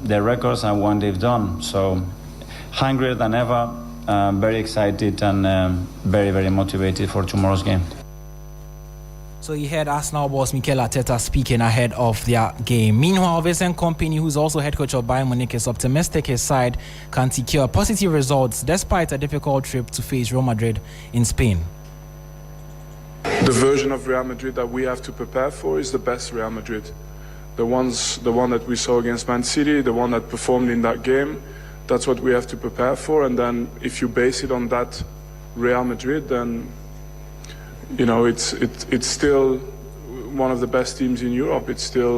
their records and what they've done. So hungrier than ever, very excited and very, very motivated for tomorrow's game. So you heard Arsenal boss Mikel Arteta speaking ahead of their game. Meanwhile, Vincent Kompany, who's also head coach of Bayern Munich, is optimistic his side can secure positive results despite a difficult trip to face Real Madrid in Spain. The version of Real Madrid that we have to prepare for is the best Real Madrid. The one that we saw against Man City, the one that performed in that game, that's what we have to prepare for. And then if you base it on that Real Madrid, then you know, it's still one of the best teams in Europe. It's still,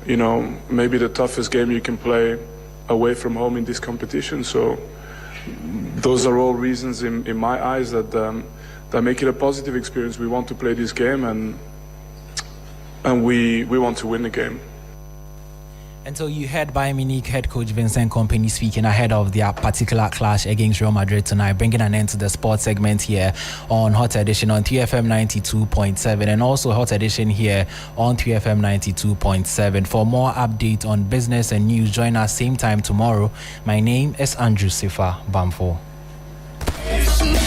you know, maybe the toughest game you can play away from home in this competition. So those are all reasons in my eyes that make it a positive experience. We want to play this game and we want to win the game. And so you heard Bayern Munich head coach Vincent Kompany speaking ahead of their particular clash against Real Madrid tonight, bringing an end to the sports segment here on Hot Edition on 3FM 92.7 and also Hot Edition here on 3FM 92.7. For more updates on business and news, join us same time tomorrow. My name is Andrew Sifa Bamfo.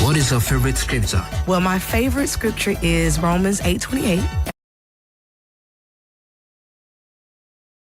What is your favorite scripture? Well, my favorite scripture is Romans 8:28.